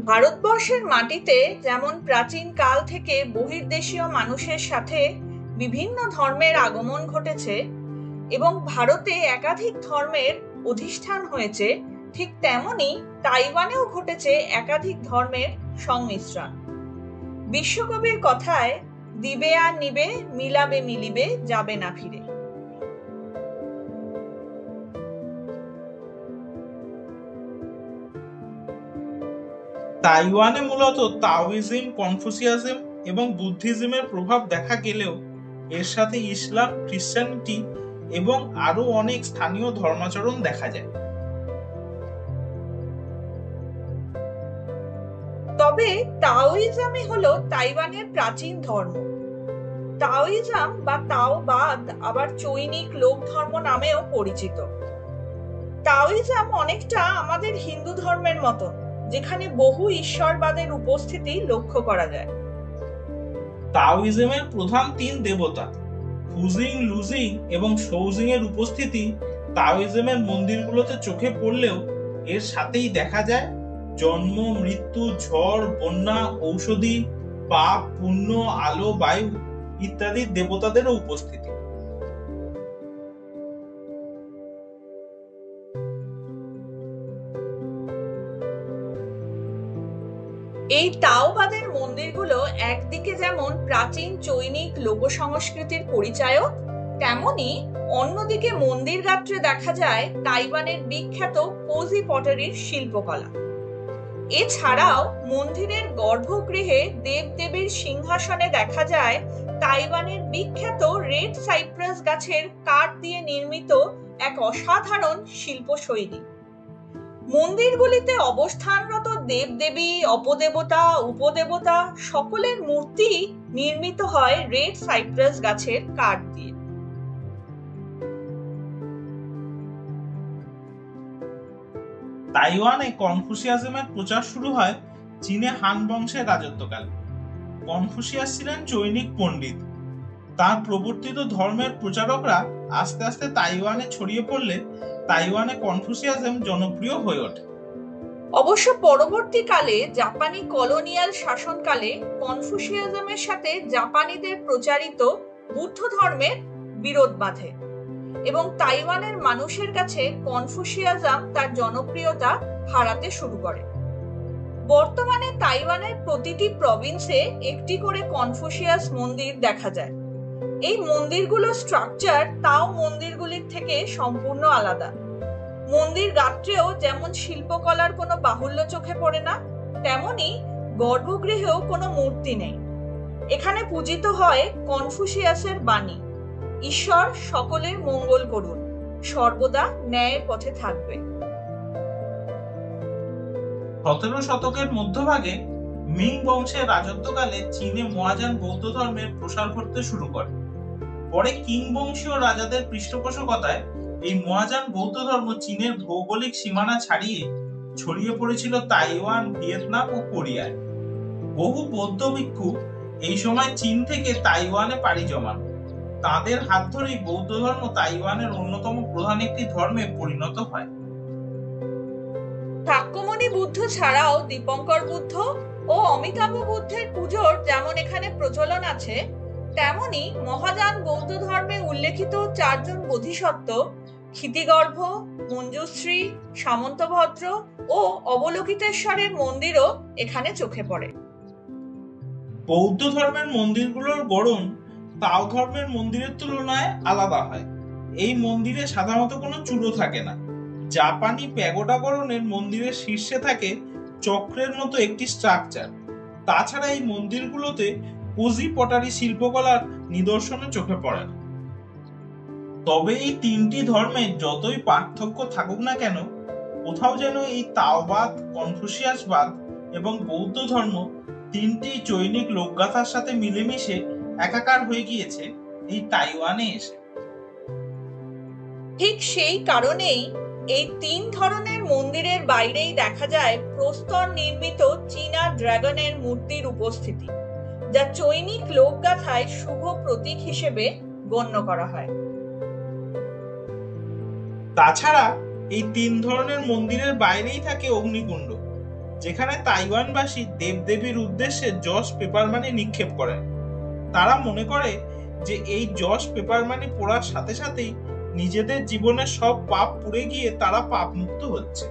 ভারতবর্ষের মাটিতে যেমন প্রাচীন কাল থেকে বহির্দেশীয় মানুষের সাথে বিভিন্ন ধর্মের আগমন ঘটেছে এবং ভারতে একাধিক ধর্মের অধিষ্ঠান হয়েছে, ঠিক তেমনি তাইওয়ানেও ঘটেছে একাধিক ধর্মের সংমিশ্রণ। বিশ্বকবির কথায়, দিবে আর নিবে, মিলাবে মিলিবে, যাবে না ফিরে। তাইওয়ানে মূলত তাওইজম, কনফুসিয়াজম এবং বুদ্ধিজমের প্রভাব দেখা গেলেও এর সাথে ইসলাম, খ্রিস্টানিটি এবং আরো অনেক স্থানীয় ধর্মাচরণ দেখা যায়। তবে তাওইজমই হলো তাইওয়ানের প্রাচীন ধর্ম। তাওইজম বা তাওবাদ আবার চৈনিক লোক ধর্ম নামেও পরিচিত। তাওইজম অনেকটা আমাদের হিন্দু ধর্মের মতো, যেখানে বহু ঈশ্বরবাদের উপস্থিতি লক্ষ্য করা যায়। তাওইজমের প্রধান তিন দেবতা ফুজিং, লুজিং এবং শৌজিং এর উপস্থিতি তাওইজমের মন্দিরগুলোতে চোখে পড়লেও এর সাথেই দেখা যায় জন্ম, মৃত্যু, ঝড়, বন্যা, ঔষধি, পাপ, পুণ্য, আলো, বায়ু ইত্যাদি দেবতাদেরও উপস্থিতি। এই তাওবাদের মন্দিরগুলো একদিকে যেমন প্রাচীন চৈনিক লোক সংস্কৃতির পরিচায়ক, তেমনি অন্যদিকে মন্দির গাত্রে দেখা যায় তাইওয়ানের বিখ্যাত কোজি পটারির শিল্পকলা। এছাড়াও মন্দিরের গর্ভগৃহে দেবদেবীর সিংহাসনে দেখা যায় তাইওয়ানের বিখ্যাত রেড সাইপ্রাস গাছের কাঠ দিয়ে নির্মিত এক অসাধারণ শিল্পশৈলী। মন্দিরগুলিতে অবস্থানরত দেবদেবী, অপদেবতা, উপদেবতা সকলের মূর্তি নির্মিত হয় রেড সাইপ্রাস গাছের কাঠ দিয়ে। তাইওয়ানে কনফুসিয়াজমের প্রচার শুরু হয় চীনে হান বংশের রাজত্বকালে। কনফুসিয়াস ছিলেন চৈনিক পণ্ডিত। তার প্রবর্তিত ধর্মের প্রচারকরা আস্তে আস্তে তাইওয়ানে ছড়িয়ে পড়লে তাইওয়ানে কনফুসিয়াজম জনপ্রিয় হয়ে ওঠে। অবশ্য পরবর্তীকালে জাপানি কলোনিয়াল শাসনকালে কনফুসিয়াজমের সাথে জাপানিদের প্রচারিত বুদ্ধ ধর্মের বিরোধ বাধে এবং তাইওয়ানের মানুষের কাছে কনফুসিয়াজম তার জনপ্রিয়তা হারাতে শুরু করে। বর্তমানে তাইওয়ানের প্রতিটি প্রভিন্সে একটি করে কনফুসিয়াস মন্দির দেখা যায়। এই মন্দিরগুলোর স্ট্রাকচার তাও মন্দিরগুলির থেকে সম্পূর্ণ আলাদা। মন্দির গাত্রেও যেমন শিল্পকলার কোনো বাহুল্য চোখে পড়ে না, তেমনি গর্ভগৃহেও কোনো মূর্তি নেই। এখানে পূজিত হয় কনফুসিয়াসের বাণী, ঈশ্বর সকলের মঙ্গল করুন, সর্বদা ন্যায়ের পথে থাকবে। 17 শতকের মধ্যভাগে মিং বংশের রাজত্বকালে চীনে মহাযান বৌদ্ধ ধর্মের প্রসার ঘটতে শুরু করে। পরে কিং বংশীয় রাজাদের পৃষ্ঠপোষকতায় এই মহাযান বৌদ্ধ ধর্ম চীনের ভৌগোলিক সীমানা ছাড়িয়ে ছড়িয়ে পড়েছিল তাইওয়ান, ভিয়েতনাম ও কোরিয়ায়। বহু বৌদ্ধ ভিক্ষু এই সময় চীন থেকে তাইওয়ানে পাড়ি জমান। তাদের হাত ধরেই বৌদ্ধ ধর্ম তাইওয়ানের অন্যতম প্রধান একটি ধর্মে পরিণত হয়। শাক্যমুনি বুদ্ধ ছাড়াও দীপঙ্কর বুদ্ধ ও অমিতাভ বুদ্ধের পুজোর যেমন এখানে প্রচলন আছে, তেমনি মহাযান বৌদ্ধ ধর্মে উল্লেখিত 4 জন বোধিসত্ত্ব ক্ষিতিগর্ভ, মঞ্জুশ্রী, সামন্তভদ্র ও অবলোকিতেশ্বরের মন্দিরও এখানে চোখে পড়ে। বৌদ্ধ ধর্মের মন্দিরগুলোর গড়ন তাও ধর্মের মন্দিরের তুলনায় আলাদা হয়। এই মন্দিরে সাধারণত কোনো চূড়ো থাকে না। জাপানি প্যাগোডা গড়নের মন্দিরের শীর্ষে থাকে চক্রের মতো একটি স্ট্রাকচার। তাছাড়া এই মন্দিরগুলোতে কোজি পটারি শিল্পকলার নিদর্শনে চোখে পড়ে না। তবে এই তিনটি ধর্মের যতই পার্থক্য থাকুক না কেন, কোথাও যেন এই তাওবাদ, কনফুসিয়াসবাদ এবং বৌদ্ধ ধর্ম তিনটি চৈনিক লোকগাথার সাথে মিলেমিশে একাকার হয়ে গিয়েছে এই তাইওয়ানে এসে। ঠিক সেই কারণেই এই 3 ধরনের মন্দিরের বাইরেই দেখা যায় প্রস্তর নির্মিত চীনা ড্রাগনের মূর্তির উপস্থিতি, যা চৈনিক লোকগাথায় শুভ প্রতীক হিসেবে গণ্য করা হয়। তাছাড়া এই 3 ধরনের মন্দিরের বাইরেই থাকে অগ্নিকুণ্ড, যেখানে তাইওয়ানবাসী দেবদেবীর উদ্দেশ্যে যশ পেপার মানি নিক্ষেপ করেন। তারা মনে করে যে এই যশ পেপার মানি পড়ার সাথে সাথেই নিজেদের জীবনের সব পাপ পুড়ে গিয়ে তারা পাপ মুক্ত হচ্ছে।